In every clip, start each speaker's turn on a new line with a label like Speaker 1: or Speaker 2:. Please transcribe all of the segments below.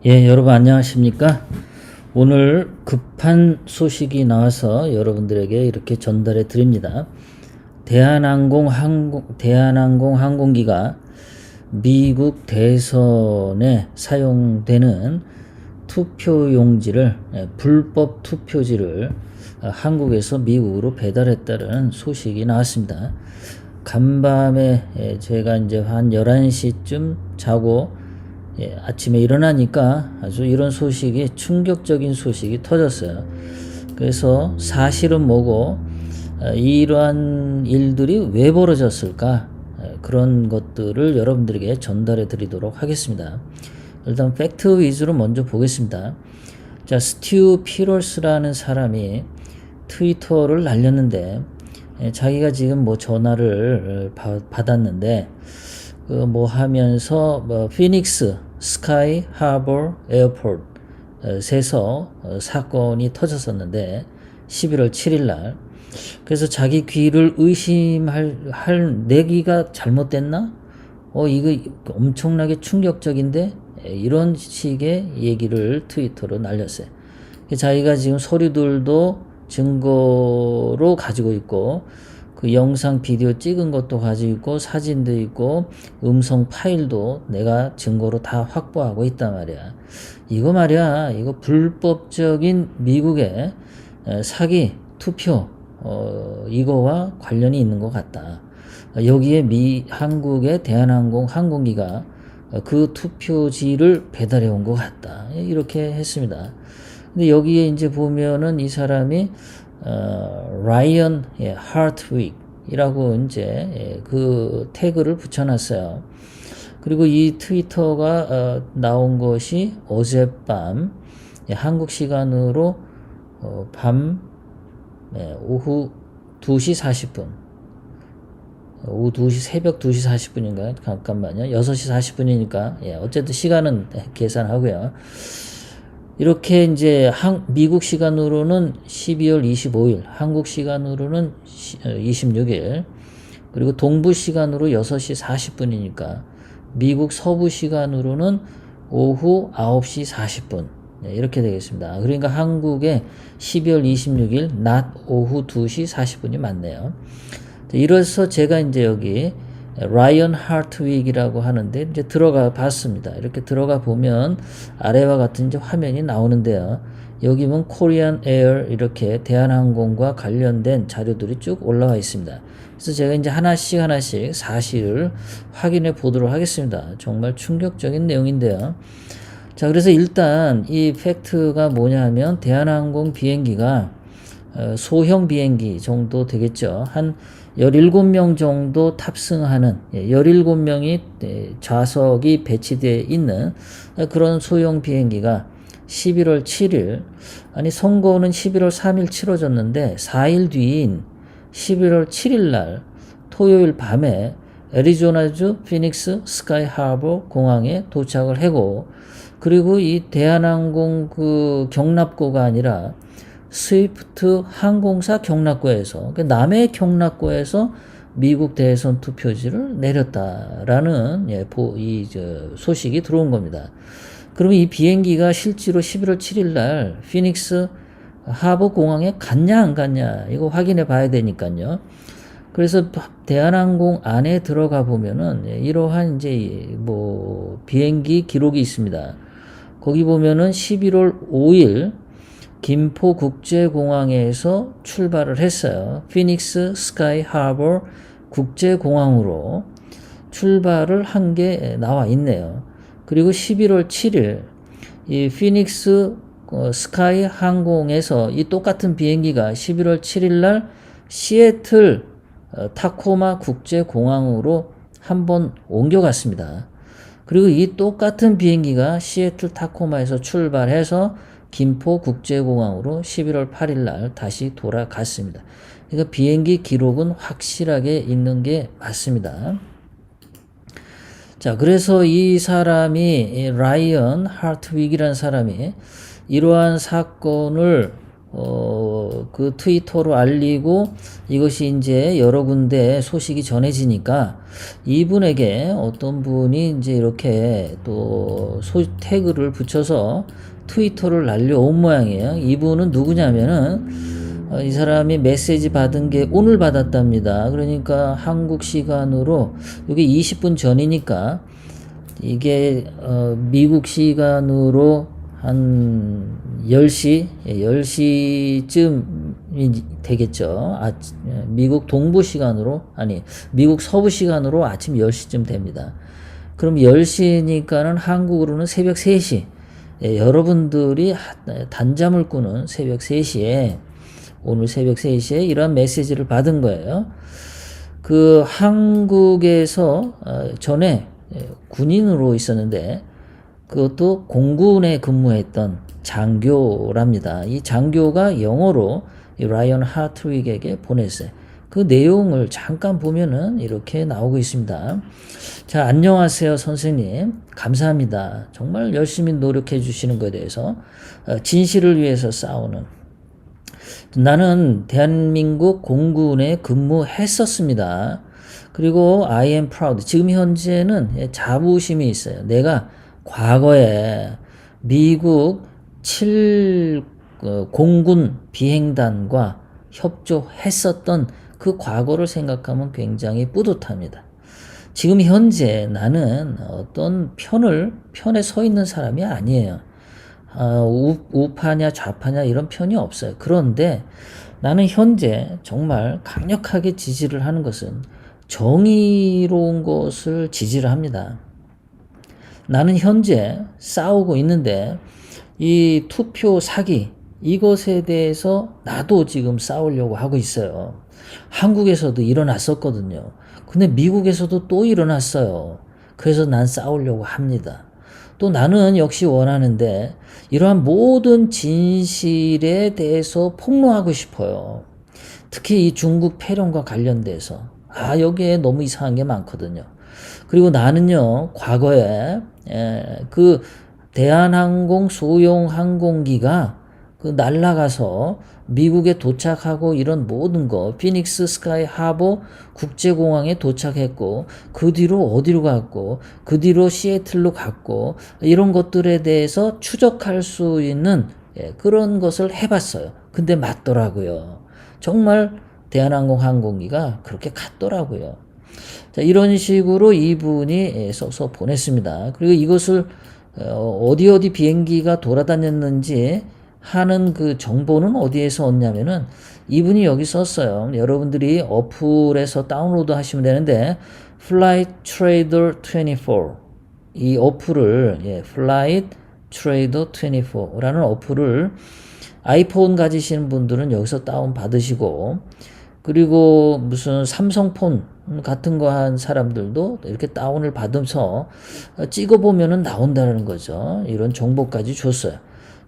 Speaker 1: 예, 여러분 안녕하십니까? 오늘 급한 소식이 나와서 여러분들에게 이렇게 전달해 드립니다. 대한항공 항공기가 미국 대선에 사용되는 투표용지를 불법 투표지를 한국에서 미국으로 배달했다는 소식이 나왔습니다. 간밤에 제가 이제 한 11시쯤 자고 아침에 일어나니까 아주 이런 소식이 충격적인 소식이 터졌어요. 그래서 사실은 뭐고 이러한 일들이 왜 벌어졌을까, 그런 것들을 여러분들에게 전달해 드리도록 하겠습니다. 일단 팩트 위주로 먼저 보겠습니다. 자, 스튜 피러스라는 사람이 트위터를 날렸는데 자기가 지금 뭐 전화를 받았는데 뭐 하면서 피닉스 스카이 하버 에어포트에서 사건이 터졌었는데 11월 7일 날, 그래서 자기 귀를 내 귀가 잘못됐나? 이거 엄청나게 충격적인데, 이런 식의 얘기를 트위터로 날렸어요. 자기가 지금 서류들도 증거로 가지고 있고, 그 영상 비디오 찍은 것도 가지고 있고, 사진도 있고, 음성 파일도 내가 증거로 다 확보하고 있단 말이야. 이거 말이야, 이거 불법적인 미국의 사기 투표, 이거와 관련이 있는 것 같다. 여기에 한국의 대한항공 항공기가 그 투표지를 배달해 온 것 같다. 이렇게 했습니다. 근데 여기에 이제 보면은 이 사람이 라이언 하트윅이라고 이제 그 태그를 붙여놨어요. 그리고 이 트위터가 나온 것이 어젯밤 한국 시간으로 오후 2시 40분, 오후 2시, 새벽 2시 40분인가요? 잠깐만요. 6시 40분이니까, 어쨌든 시간은 계산하고요. 이렇게 이제 미국 시간으로는 12월 25일, 한국 시간으로는 26일, 그리고 동부 시간으로 6시 40분이니까 미국 서부 시간으로는 오후 9시 40분, 이렇게 되겠습니다. 그러니까 한국의 12월 26일 낮 오후 2시 40분이 맞네요. 이래서 제가 이제 여기 라이언 하트윅이라고 하는데 이제 들어가 봤습니다. 이렇게 들어가 보면 아래와 같은 이제 화면이 나오는데요. 여기 보면 코리안 에어 이렇게 대한항공과 관련된 자료들이 쭉 올라와 있습니다. 그래서 제가 이제 하나씩 사실을 확인해 보도록 하겠습니다. 정말 충격적인 내용인데요. 자, 그래서 일단 이 팩트가 뭐냐 하면 대한항공 비행기가 소형 비행기 정도 되겠죠. 한 17명 정도 탑승하는, 17명이 좌석이 배치되어 있는 그런 소형 비행기가 11월 7일, 아니 선거는 11월 3일 치러졌는데 4일 뒤인 11월 7일 날 토요일 밤에 애리조나주 피닉스 스카이 하버 공항에 도착을 하고, 그리고 이 대한항공 그 경납고가 아니라 스위프트 항공사 경납고에서, 남해 경납고에서 미국 대선 투표지를 내렸다라는 소식이 들어온 겁니다. 그러면 이 비행기가 실제로 11월 7일 날 피닉스 하버 공항에 갔냐 안 갔냐 이거 확인해 봐야 되니까요. 그래서 대한항공 안에 들어가 보면은 이러한 이제 뭐 비행기 기록이 있습니다. 거기 보면은 11월 5일 김포국제공항에서 출발을 했어요. 피닉스 스카이 하버 국제공항으로 출발을 한 게 나와 있네요. 그리고 11월 7일 이 피닉스 스카이 항공에서 이 똑같은 비행기가 11월 7일 날 시애틀 타코마 국제공항으로 한번 옮겨갔습니다. 그리고 이 똑같은 비행기가 시애틀 타코마에서 출발해서 김포국제공항으로 11월 8일 날 다시 돌아갔습니다. 그러니까 비행기 기록은 확실하게 있는 게 맞습니다. 자, 그래서 이 사람이 라이언 하트윅이라는 사람이 이러한 사건을 그 트위터로 알리고 이것이 이제 여러 군데 소식이 전해지니까 이분에게 어떤 분이 이제 이렇게 또 태그를 붙여서 트위터를 날려온 모양이에요. 이분은 누구냐면은 이 사람이 메시지 받은 게 오늘 받았답니다. 그러니까 한국 시간으로 이게 20분 전이니까 이게 미국 시간으로 한 10시, 10시쯤이 되겠죠. 미국 동부 시간으로, 아니, 미국 서부 시간으로 아침 10시쯤 됩니다. 그럼 10시니까는 한국으로는 새벽 3시. 여러분들이 단잠을 꾸는 새벽 3시에, 오늘 새벽 3시에 이런 메시지를 받은 거예요. 그 한국에서 전에 군인으로 있었는데 그것도 공군에 근무했던 장교랍니다. 이 장교가 영어로 이 라이언 하트윅에게 보냈어요. 그 내용을 잠깐 보면은 이렇게 나오고 있습니다. 자, 안녕하세요, 선생님. 감사합니다. 정말 열심히 노력해 주시는 것에 대해서 진실을 위해서 싸우는. 나는 대한민국 공군에 근무했었습니다. 그리고 I am proud. 지금 현재는 자부심이 있어요. 내가 과거에 미국 7 공군 비행단과 협조했었던 그 과거를 생각하면 굉장히 뿌듯합니다. 지금 현재 나는 어떤 편에 서 있는 사람이 아니에요. 우파냐 좌파냐 이런 편이 없어요. 그런데 나는 현재 정말 강력하게 지지를 하는 것은 정의로운 것을 지지를 합니다. 나는 현재 싸우고 있는데 이 투표 사기 이것에 대해서 나도 지금 싸우려고 하고 있어요. 한국에서도 일어났었거든요. 근데 미국에서도 또 일어났어요. 그래서 난 싸우려고 합니다. 또 나는 역시 원하는데 이러한 모든 진실에 대해서 폭로하고 싶어요. 특히 이 중국 폐렴과 관련돼서 여기에 너무 이상한 게 많거든요. 그리고 나는요 과거에 그 대한항공 소형 항공기가 그 날아가서 미국에 도착하고 이런 모든 거 피닉스 스카이 하버 국제공항에 도착했고 그 뒤로 어디로 갔고 그 뒤로 시애틀로 갔고 이런 것들에 대해서 추적할 수 있는 그런 것을 해봤어요. 근데 맞더라고요. 정말 대한항공 항공기가 그렇게 갔더라고요. 자, 이런 식으로 이분이 써서 보냈습니다. 그리고 이것을 어디 비행기가 돌아다녔는지 하는 그 정보는 어디에서 얻냐면은 이분이 여기 썼어요. 여러분들이 어플에서 다운로드 하시면 되는데 Flight Trader 24 이 어플을 Flight Trader 24라는 어플을 아이폰 가지시는 분들은 여기서 다운 받으시고 그리고 무슨 삼성폰 같은 거 한 사람들도 이렇게 다운을 받으면서 찍어보면은 나온다는 거죠. 이런 정보까지 줬어요.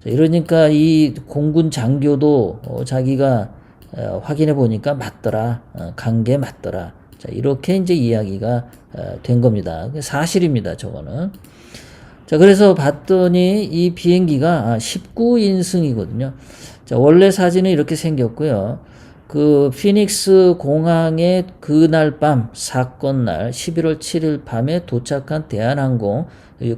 Speaker 1: 이러니까 이 공군 장교도 자기가 확인해 보니까 맞더라. 간 게 맞더라. 자, 이렇게 이제 이야기가 된 겁니다. 사실입니다. 저거는. 자, 그래서 봤더니 이 비행기가 19인승이거든요. 자, 원래 사진은 이렇게 생겼고요. 그 피닉스 공항에 그날 밤 사건 날 11월 7일 밤에 도착한 대한항공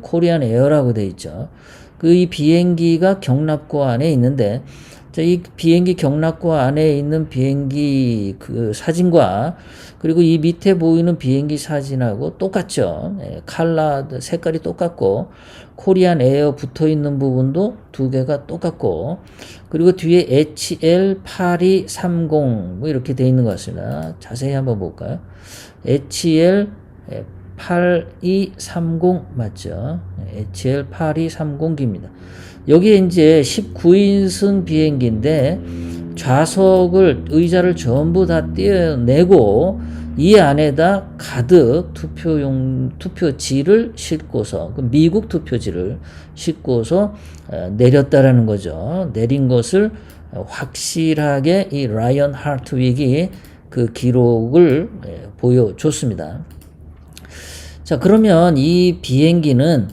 Speaker 1: 코리안 에어라고 돼 있죠. 그 이 비행기가 경납고 안에 있는데 자, 이 비행기 경납고 안에 있는 비행기 그 사진과 그리고 이 밑에 보이는 비행기 사진하고 똑같죠. 컬러 색깔이 똑같고 코리안 에어 붙어 있는 부분도 두 개가 똑같고 그리고 뒤에 HL8230 뭐 이렇게 돼 있는 것 같습니다. 자세히 한번 볼까요? HL8230 맞죠? HL8230기입니다. 여기에 이제 19인승 비행기인데 좌석을 의자를 전부 다 떼어내고 이 안에다 가득 투표지를 싣고서 미국 투표지를 싣고서 내렸다라는 거죠. 내린 것을 확실하게 이 라이언 하트윅이 그 기록을 보여줬습니다. 자, 그러면 이 비행기는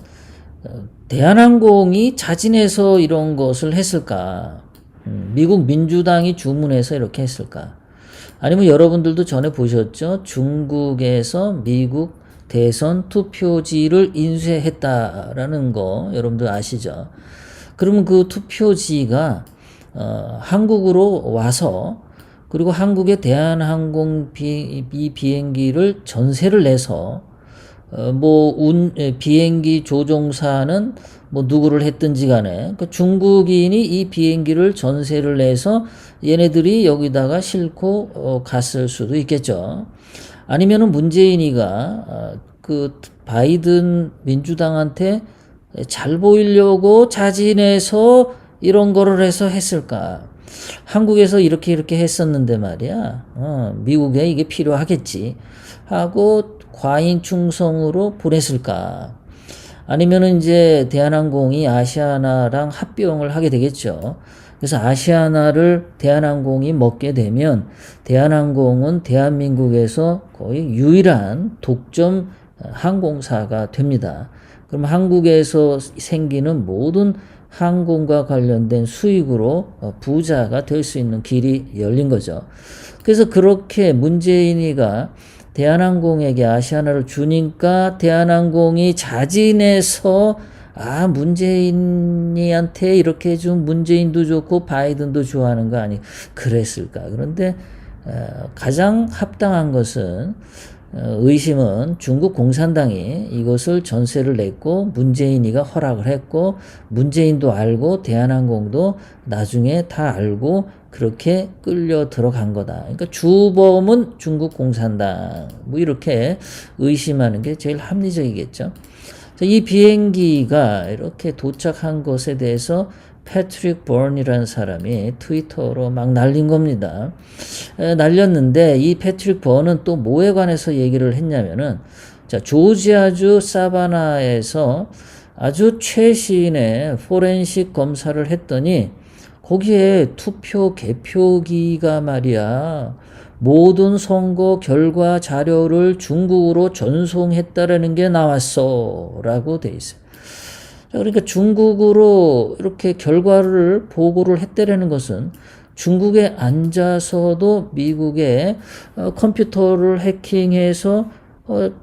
Speaker 1: 대한항공이 자진해서 이런 것을 했을까? 미국 민주당이 주문해서 이렇게 했을까? 아니면 여러분들도 전에 보셨죠? 중국에서 미국 대선 투표지를 인쇄했다라는 거 여러분들 아시죠? 그러면 그 투표지가 한국으로 와서 그리고 한국의 대한항공 이 비행기를 전세를 내서 비행기 조종사는 뭐 누구를 했든지 간에 그 중국인이 이 비행기를 전세를 내서 얘네들이 여기다가 싣고 갔을 수도 있겠죠. 아니면은 문재인이가 그 바이든 민주당한테 잘 보이려고 자진해서 이런 거를 해서 했을까? 한국에서 이렇게 했었는데 말이야. 미국에 이게 필요하겠지 하고 과잉 충성으로 보냈을까? 아니면은 이제 대한항공이 아시아나랑 합병을 하게 되겠죠. 그래서 아시아나를 대한항공이 먹게 되면 대한항공은 대한민국에서 거의 유일한 독점 항공사가 됩니다. 그럼 한국에서 생기는 모든 항공과 관련된 수익으로 부자가 될 수 있는 길이 열린 거죠. 그래서 그렇게 문재인이가 대한항공에게 아시아나를 주니까 대한항공이 자진해서 문재인이한테 이렇게 좀 문재인도 좋고 바이든도 좋아하는 거 아니 그랬을까? 그런데 가장 합당한 것은 의심은 중국 공산당이 이것을 전세를 냈고 문재인이가 허락을 했고 문재인도 알고 대한항공도 나중에 다 알고 그렇게 끌려 들어간 거다. 그러니까 주범은 중국 공산당. 뭐 이렇게 의심하는 게 제일 합리적이겠죠. 이 비행기가 이렇게 도착한 것에 대해서 패트릭 버언이라는 사람이 트위터로 막 날린 겁니다. 날렸는데 이 패트릭 버언은 또 뭐에 관해서 얘기를 했냐면은 조지아주 사바나에서 아주 최신의 포렌식 검사를 했더니 거기에 투표 개표기가 말이야 모든 선거 결과 자료를 중국으로 전송했다라는 게 나왔어 라고 돼 있어요. 그러니까 중국으로 이렇게 결과를 보고를 했다라는 것은 중국에 앉아서도 미국의 컴퓨터를 해킹해서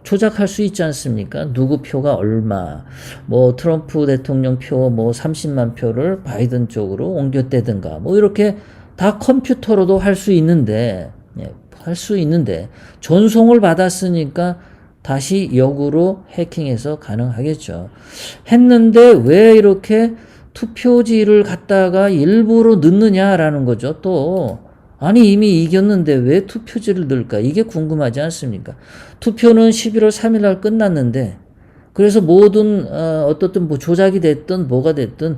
Speaker 1: 조작할 수 있지 않습니까? 누구 표가 얼마, 뭐 트럼프 대통령 표 뭐 30만 표를 바이든 쪽으로 옮겼다든가 뭐 이렇게 다 컴퓨터로도 할 수 있는데, 할 수 있는데 전송을 받았으니까 다시 역으로 해킹해서 가능하겠죠. 했는데 왜 이렇게 투표지를 갖다가 일부러 넣느냐라는 거죠. 또 아니 이미 이겼는데 왜 투표지를 넣을까? 이게 궁금하지 않습니까? 투표는 11월 3일 날 끝났는데 그래서 모든 어떻든 뭐 조작이 됐든 뭐가 됐든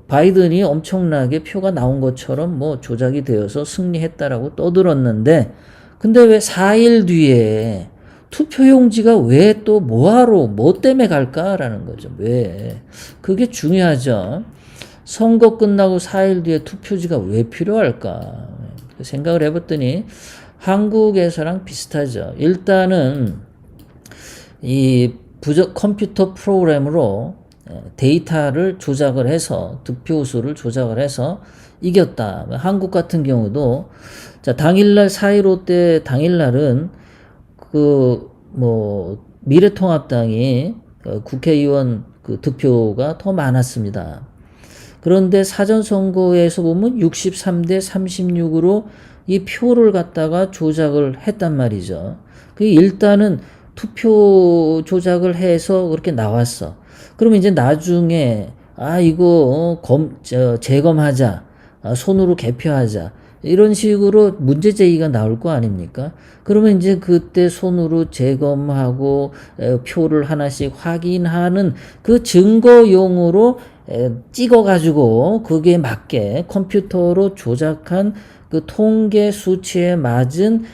Speaker 1: 바이든이 엄청나게 표가 나온 것처럼 뭐 조작이 되어서 승리했다라고 떠들었는데 근데 왜 4일 뒤에 투표용지가 왜 또 뭐하러 뭐 때문에 갈까라는 거죠. 왜? 그게 중요하죠. 선거 끝나고 4일 뒤에 투표지가 왜 필요할까? 생각을 해봤더니 한국에서랑 비슷하죠. 일단은 이 컴퓨터 프로그램으로 데이터를 조작을 해서 득표수를 조작을 해서 이겼다. 한국 같은 경우도 당일날 4.15 때 당일날은 미래통합당이 국회의원 득표가 더 많았습니다. 그런데 사전선거에서 보면 63대 36으로 이 표를 갖다가 조작을 했단 말이죠. 일단은 투표 조작을 해서 그렇게 나왔어. 그러면 이제 나중에 이거 재검하자. 손으로 개표하자. 이런 식으로 문제 제기가 나올 거 아닙니까? 그러면 이제 그때 손으로 재검하고 표를 하나씩 확인하는 그 증거용으로 찍어가지고 그게 맞게 컴퓨터로 조작한 그 통계 수치에 맞은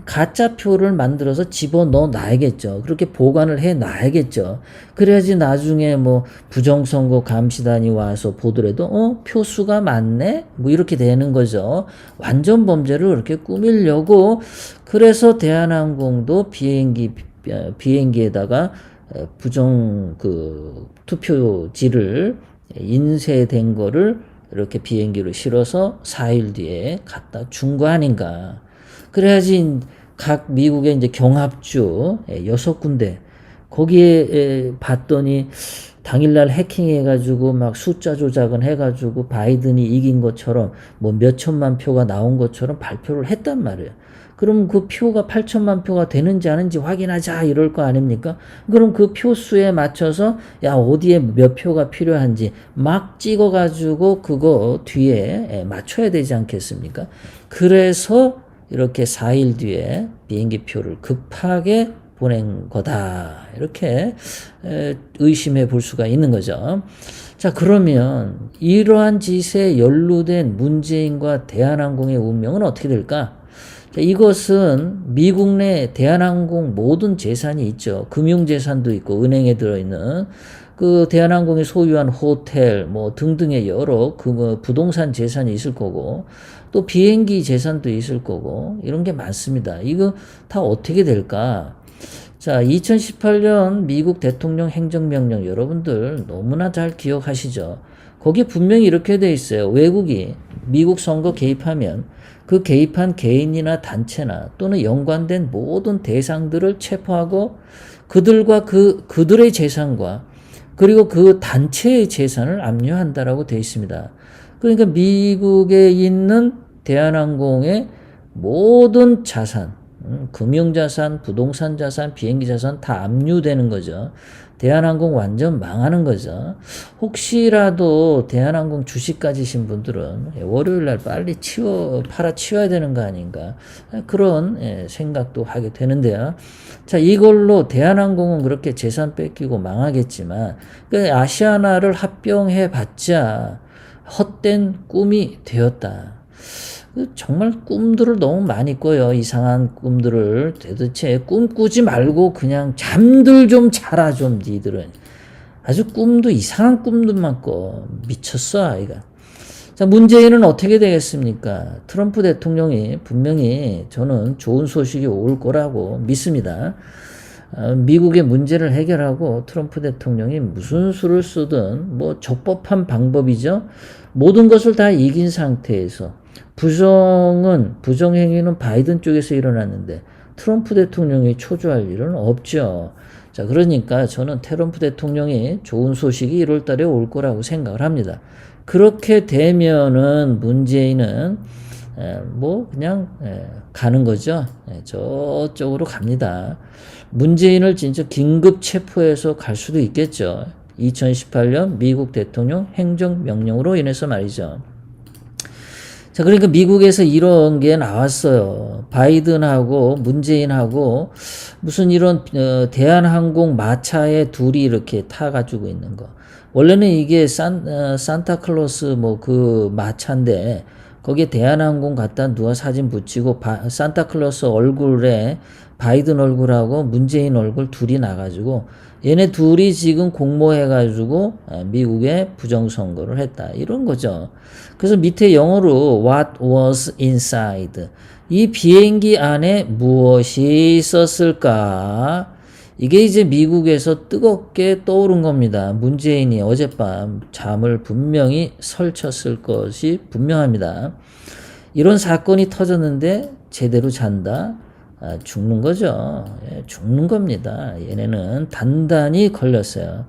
Speaker 1: 가짜 표를 만들어서 집어넣어 놔야겠죠. 그렇게 보관을 해 놔야겠죠. 그래야지 나중에 뭐 부정선거 감시단이 와서 보더라도 표수가 맞네? 뭐 이렇게 되는 거죠. 완전 범죄를 그렇게 꾸미려고 그래서 대한항공도 비행기에다가 투표지를 인쇄된 거를 이렇게 비행기로 실어서 4일 뒤에 갖다 준 거 아닌가. 그래야지 각 미국의 이제 경합주 6군데 거기에 봤더니 당일날 해킹해가지고 막 숫자 조작은 해가지고 바이든이 이긴 것처럼 뭐 몇천만 표가 나온 것처럼 발표를 했단 말이에요. 그럼 그 표가 8천만 표가 되는지 아닌지 확인하자 이럴 거 아닙니까? 그럼 그 표수에 맞춰서 야 어디에 몇 표가 필요한지 막 찍어가지고 그거 뒤에 맞춰야 되지 않겠습니까? 그래서 이렇게 4일 뒤에 비행기 표를 급하게 보낸 거다. 이렇게 의심해 볼 수가 있는 거죠. 자, 그러면 이러한 짓에 연루된 문재인과 대한항공의 운명은 어떻게 될까? 자, 이것은 미국 내 대한항공 모든 재산이 있죠. 금융재산도 있고 은행에 들어있는 그 대한항공이 소유한 호텔 뭐 등등의 여러 그 부동산 재산이 있을 거고 또 비행기 재산도 있을 거고 이런 게 많습니다. 이거 다 어떻게 될까? 자, 2018년 미국 대통령 행정명령 여러분들 너무나 잘 기억하시죠? 거기에 분명히 이렇게 돼 있어요. 외국이 미국 선거 개입하면 그 개입한 개인이나 단체나 또는 연관된 모든 대상들을 체포하고 그들과 그들의 재산과 그리고 그 단체의 재산을 압류한다라고 되어 있습니다. 그러니까 미국에 있는 대한항공의 모든 자산, 금융자산, 부동산 자산, 비행기 자산 다 압류되는 거죠. 대한항공 완전 망하는 거죠. 혹시라도 대한항공 주식 가지신 분들은 월요일날 빨리 팔아치워야 되는 거 아닌가 그런 생각도 하게 되는데요. 자, 이걸로 대한항공은 그렇게 재산 뺏기고 망하겠지만 그 아시아나를 합병해 봤자 헛된 꿈이 되었다. 정말 꿈들을 너무 많이 꿔요. 이상한 꿈들을. 도대체 꿈 꾸지 말고 그냥 잠들 좀 자라 좀 니들은. 아주 꿈도 이상한 꿈들만 꿔. 미쳤어 아이가. 자, 문재인은 어떻게 되겠습니까? 트럼프 대통령이 분명히 저는 좋은 소식이 올 거라고 믿습니다. 미국의 문제를 해결하고 트럼프 대통령이 무슨 수를 쓰든 뭐 적법한 방법이죠. 모든 것을 다 이긴 상태에서 부정행위는 바이든 쪽에서 일어났는데 트럼프 대통령이 초조할 일은 없죠. 자, 그러니까 저는 트럼프 대통령이 좋은 소식이 1월 달에 올 거라고 생각을 합니다. 그렇게 되면은 문재인은 뭐 그냥 가는 거죠. 저쪽으로 갑니다. 문재인을 진짜 긴급 체포해서 갈 수도 있겠죠. 2018년 미국 대통령 행정명령으로 인해서 말이죠. 자, 그러니까 미국에서 이런 게 나왔어요. 바이든하고 문재인하고 무슨 이런 대한항공 마차에 둘이 이렇게 타가지고 있는 거. 원래는 이게 산타클로스 뭐 그 마차인데 거기에 대한항공 갖다 누가 사진 붙이고 산타클로스 얼굴에 바이든 얼굴하고 문재인 얼굴 둘이 나가지고 얘네 둘이 지금 공모해가지고 미국에 부정선거를 했다. 이런 거죠. 그래서 밑에 영어로 what was inside. 이 비행기 안에 무엇이 있었을까? 이게 이제 미국에서 뜨겁게 떠오른 겁니다. 문재인이 어젯밤 잠을 분명히 설쳤을 것이 분명합니다. 이런 사건이 터졌는데 제대로 잔다? 죽는 거죠. 죽는 겁니다. 얘네는 단단히 걸렸어요.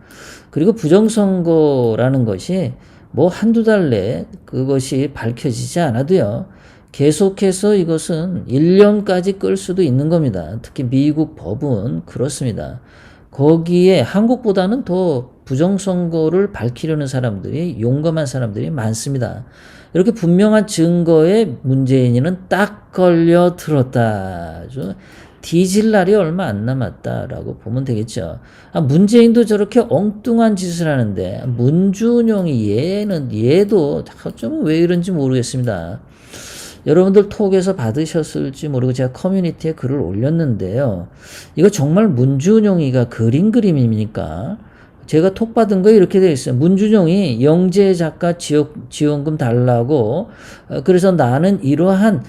Speaker 1: 그리고 부정선거라는 것이 뭐 한두 달 내에 그것이 밝혀지지 않아도요. 계속해서 이것은 1년까지 끌 수도 있는 겁니다. 특히 미국 법은 그렇습니다. 거기에 한국보다는 더 부정선거를 밝히려는 사람들이 용감한 사람들이 많습니다. 이렇게 분명한 증거에 문재인이는 딱 걸려 들었다. 뒤질 날이 얼마 안 남았다라고 보면 되겠죠. 문재인도 저렇게 엉뚱한 짓을 하는데 문준용이 얘도 좀 왜 이런지 모르겠습니다. 여러분들 톡에서 받으셨을지 모르고 제가 커뮤니티에 글을 올렸는데요. 이거 정말 문준용이가 그린 그림입니까? 제가 톡 받은 거 이렇게 되어 있어요. 문준용이 영재 작가 지원금 달라고 그래서 나는 이러한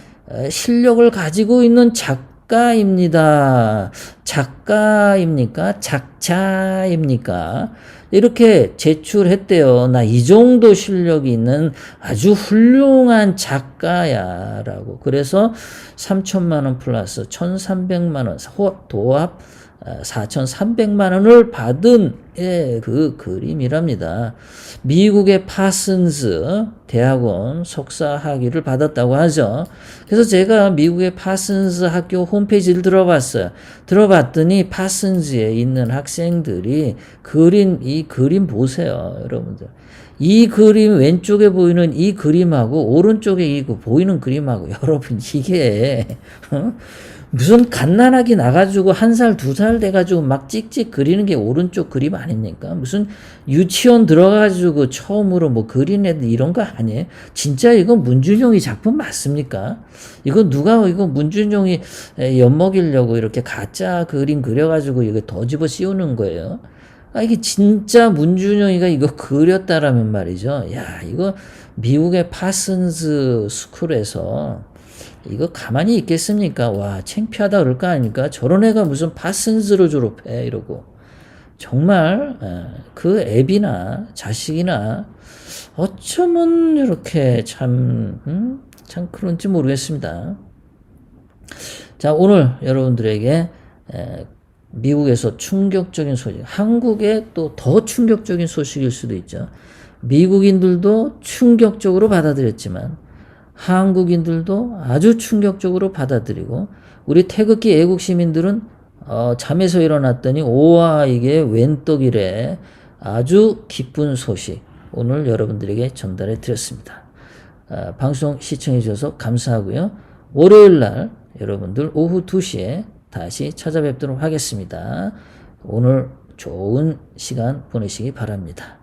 Speaker 1: 실력을 가지고 있는 작가입니다. 작가입니까? 작자입니까? 이렇게 제출했대요. 나 이 정도 실력이 있는 아주 훌륭한 작가야 라고. 그래서 3천만 원 플러스 1,300만 원 도합 4,300만 원을 받은 그 그림이랍니다. 미국의 파슨스 대학원 석사 학위를 받았다고 하죠. 그래서 제가 미국의 파슨스 학교 홈페이지를 들어봤어요. 들어봤더니 파슨스에 있는 학생들이 이 그림 보세요, 여러분들. 이 그림 왼쪽에 보이는 이 그림하고 오른쪽에 보이는 그림하고 여러분 이게 무슨 갓난아기 나가지고 1살, 2살 돼가지고 막 찍찍 그리는 게 오른쪽 그림 아닙니까? 무슨 유치원 들어가지고 처음으로 뭐 그린 애들 이런 거 아니에요? 진짜 이거 문준용이 작품 맞습니까? 이거 문준용이 엿먹이려고 이렇게 가짜 그림 그려가지고 이거 더 집어 씌우는 거예요? 이게 진짜 문준용이가 이거 그렸다라면 말이죠. 야, 이거 미국의 파슨스 스쿨에서 이거 가만히 있겠습니까? 와, 창피하다 그럴 거 아닙니까? 저런 애가 무슨 파슨스를 졸업해 이러고. 정말 그 애비나 자식이나 어쩌면 이렇게 참 그런지 모르겠습니다. 자, 오늘 여러분들에게 미국에서 충격적인 소식, 한국에 또 더 충격적인 소식일 수도 있죠. 미국인들도 충격적으로 받아들였지만 한국인들도 아주 충격적으로 받아들이고 우리 태극기 애국 시민들은 잠에서 일어났더니 오와 이게 웬 떡이래. 아주 기쁜 소식 오늘 여러분들에게 전달해 드렸습니다. 방송 시청해 주셔서 감사하고요. 월요일 날 여러분들 오후 2시에 다시 찾아뵙도록 하겠습니다. 오늘 좋은 시간 보내시기 바랍니다.